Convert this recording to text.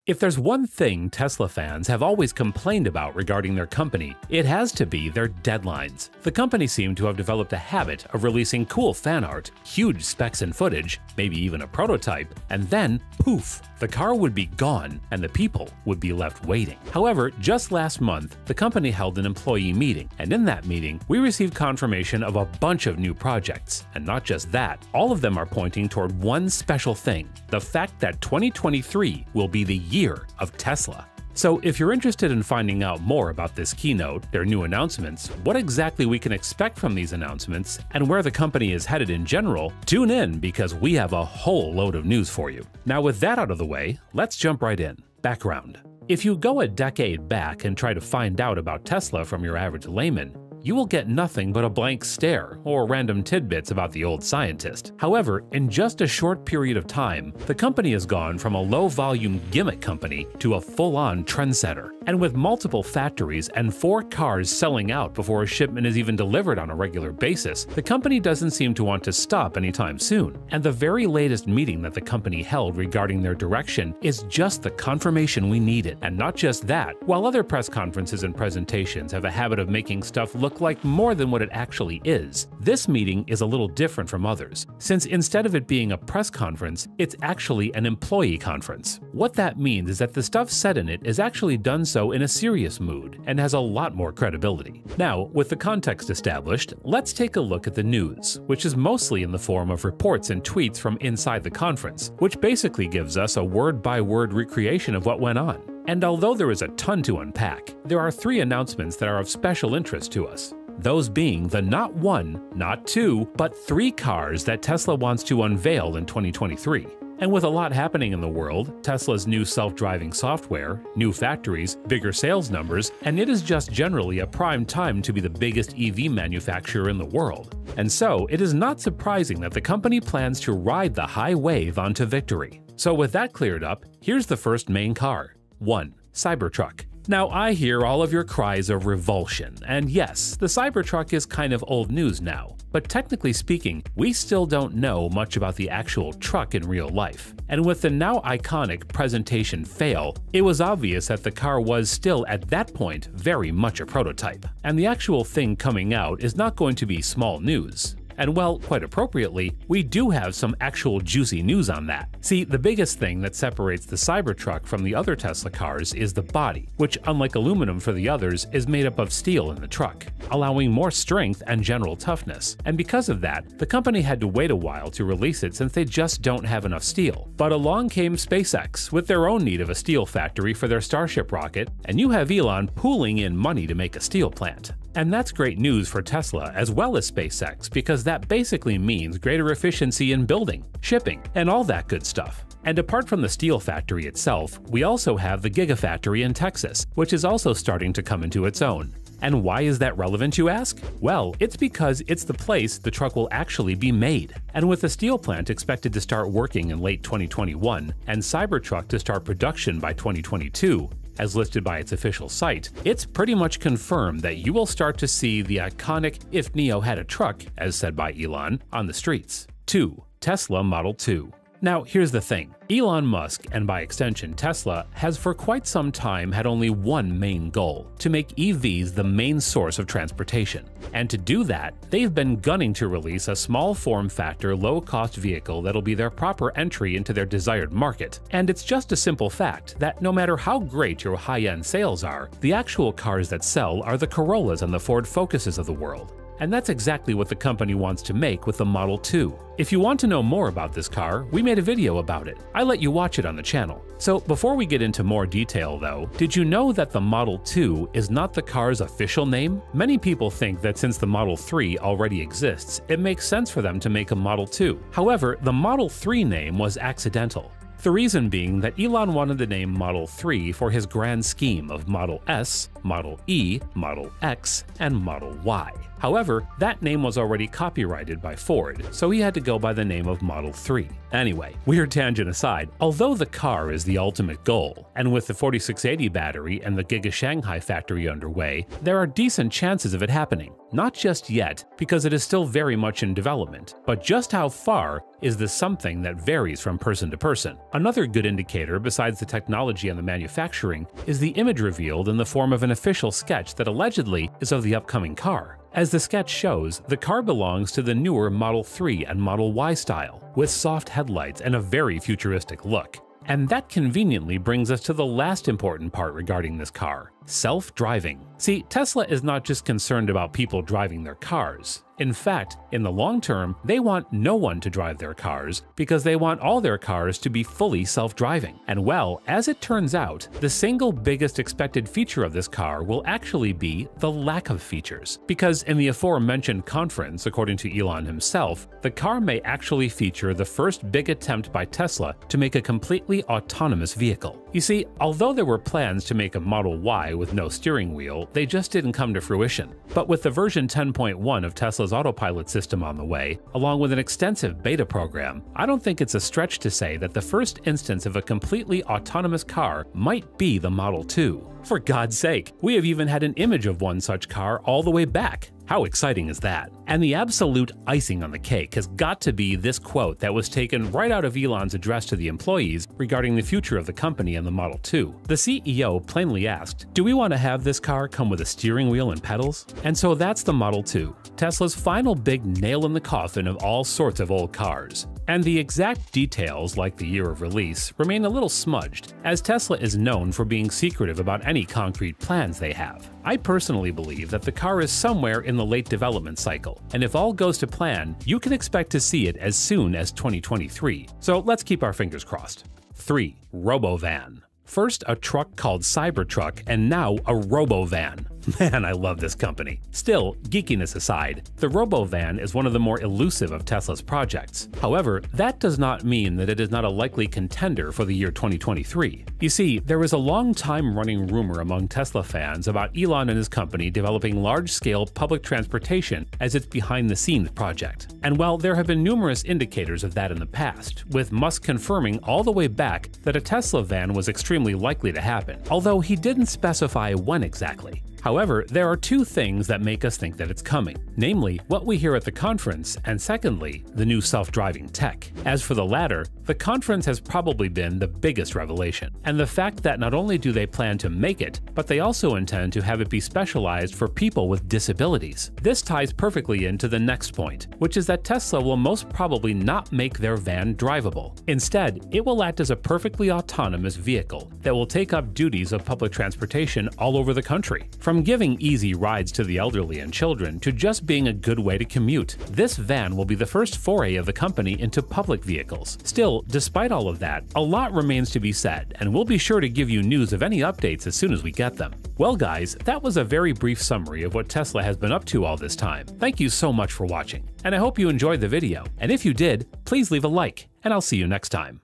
If there's one thing Tesla fans have always complained about regarding their company, it has to be their deadlines. The company seemed to have developed a habit of releasing cool fan art, huge specs and footage, maybe even a prototype, and then, poof, the car would be gone and the people would be left waiting. However, just last month, the company held an employee meeting, and in that meeting, we received confirmation of a bunch of new projects. And not just that, all of them are pointing toward one special thing: the fact that 2023 will be the year of Tesla. So if you're interested in finding out more about this keynote, their new announcements, what exactly we can expect from these announcements, and where the company is headed in general, tune in because we have a whole load of news for you. Now with that out of the way, let's jump right in. Background. If you go a decade back and try to find out about Tesla from your average layman, you will get nothing but a blank stare or random tidbits about the old scientist. However, in just a short period of time, the company has gone from a low-volume gimmick company to a full-on trendsetter. And with multiple factories and 4 cars selling out before a shipment is even delivered on a regular basis, the company doesn't seem to want to stop anytime soon. And the very latest meeting that the company held regarding their direction is just the confirmation we needed. And not just that, while other press conferences and presentations have a habit of making stuff look like more than what it actually is, this meeting is a little different from others, since instead of it being a press conference, it's actually an employee conference. What that means is that the stuff said in it is actually done so in a serious mood and has a lot more credibility. Now, with the context established, let's take a look at the news, which is mostly in the form of reports and tweets from inside the conference, which basically gives us a word-by-word recreation of what went on. And although there is a ton to unpack, there are 3 announcements that are of special interest to us. Those being the not 1, not 2, but 3 cars that Tesla wants to unveil in 2023. And with a lot happening in the world, Tesla's new self-driving software, new factories, bigger sales numbers, and it is just generally a prime time to be the biggest EV manufacturer in the world. And so, it is not surprising that the company plans to ride the high wave onto victory. So with that cleared up, here's the first main car. 1. Cybertruck. Now I hear all of your cries of revulsion, and yes, the Cybertruck is kind of old news now, but technically speaking, we still don't know much about the actual truck in real life. And with the now iconic presentation fail, it was obvious that the car was still at that point very much a prototype. And the actual thing coming out is not going to be small news. And well, quite appropriately, we do have some actual juicy news on that. See, the biggest thing that separates the Cybertruck from the other Tesla cars is the body, which unlike aluminum for the others, is made up of steel in the truck, allowing more strength and general toughness. And because of that, the company had to wait a while to release it since they just don't have enough steel. But along came SpaceX with their own need of a steel factory for their Starship rocket, and you have Elon pooling in money to make a steel plant. And that's great news for Tesla as well as SpaceX, because that basically means greater efficiency in building, shipping, and all that good stuff. And apart from the steel factory itself, we also have the Gigafactory in Texas, which is also starting to come into its own. And why is that relevant, you ask? Well, it's because it's the place the truck will actually be made. And with the steel plant expected to start working in late 2021 and Cybertruck to start production by 2022, as listed by its official site, it's pretty much confirmed that you will start to see the iconic "if Neo had a truck," as said by Elon, on the streets. 2. Tesla Model 2. Now, here's the thing. Elon Musk, and by extension Tesla, has for quite some time had only one main goal: to make EVs the main source of transportation. And to do that, they've been gunning to release a small form factor, low-cost vehicle that'll be their proper entry into their desired market. And it's just a simple fact that no matter how great your high-end sales are, the actual cars that sell are the Corollas and the Ford Focuses of the world. And that's exactly what the company wants to make with the Model 2. If you want to know more about this car, we made a video about it. I let you watch it on the channel. So before we get into more detail though, did you know that the Model 2 is not the car's official name? Many people think that since the Model 3 already exists, it makes sense for them to make a Model 2. However, the Model 3 name was accidental. The reason being that Elon wanted the name Model 3 for his grand scheme of Model S, Model E, Model X, and Model Y. However, that name was already copyrighted by Ford, so he had to go by the name of Model 3. Anyway, weird tangent aside, although the car is the ultimate goal, and with the 4680 battery and the Giga Shanghai factory underway, there are decent chances of it happening. Not just yet, because it is still very much in development, but just how far is this something that varies from person to person. Another good indicator besides the technology and the manufacturing is the image revealed in the form of an official sketch that allegedly is of the upcoming car. As the sketch shows, the car belongs to the newer Model 3 and Model Y style, with soft headlights and a very futuristic look. And that conveniently brings us to the last important part regarding this car: self-driving. See, Tesla is not just concerned about people driving their cars. In fact, in the long term, they want no one to drive their cars because they want all their cars to be fully self-driving. And well, as it turns out, the single biggest expected feature of this car will actually be the lack of features. Because in the aforementioned conference, according to Elon himself, the car may actually feature the first big attempt by Tesla to make a completely autonomous vehicle. You see, although there were plans to make a Model Y with no steering wheel, they just didn't come to fruition. But with the version 10.1 of Tesla's autopilot system on the way, along with an extensive beta program, I don't think it's a stretch to say that the first instance of a completely autonomous car might be the Model 2. For God's sake, we have even had an image of one such car all the way back. How exciting is that? And the absolute icing on the cake has got to be this quote that was taken right out of Elon's address to the employees regarding the future of the company and the Model 2. The CEO plainly asked, "Do we want to have this car come with a steering wheel and pedals?" And so that's the Model 2, Tesla's final big nail in the coffin of all sorts of old cars. And the exact details, like the year of release, remain a little smudged, as Tesla is known for being secretive about any concrete plans they have. I personally believe that the car is somewhere in the late development cycle, and if all goes to plan, you can expect to see it as soon as 2023. So let's keep our fingers crossed. 3. Robovan. First a truck called Cybertruck, and now a Robovan. Man, I love this company. Still, geekiness aside, the Robovan is one of the more elusive of Tesla's projects. However, that does not mean that it is not a likely contender for the year 2023. You see, there is a long time running rumor among Tesla fans about Elon and his company developing large-scale public transportation as its behind-the-scenes project. And while there have been numerous indicators of that in the past, with Musk confirming all the way back that a Tesla van was extremely likely to happen, although he didn't specify when exactly. However, there are two things that make us think that it's coming, namely what we hear at the conference, and secondly, the new self-driving tech. As for the latter, the conference has probably been the biggest revelation, and the fact that not only do they plan to make it, but they also intend to have it be specialized for people with disabilities. This ties perfectly into the next point, which is that Tesla will most probably not make their van drivable. Instead, it will act as a perfectly autonomous vehicle that will take up duties of public transportation all over the country. From giving easy rides to the elderly and children to just being a good way to commute, this van will be the first foray of the company into public vehicles. Still, despite all of that, a lot remains to be said, and we'll be sure to give you news of any updates as soon as we get them. Well guys, that was a very brief summary of what Tesla has been up to all this time. Thank you so much for watching, and I hope you enjoyed the video. And if you did, please leave a like, and I'll see you next time.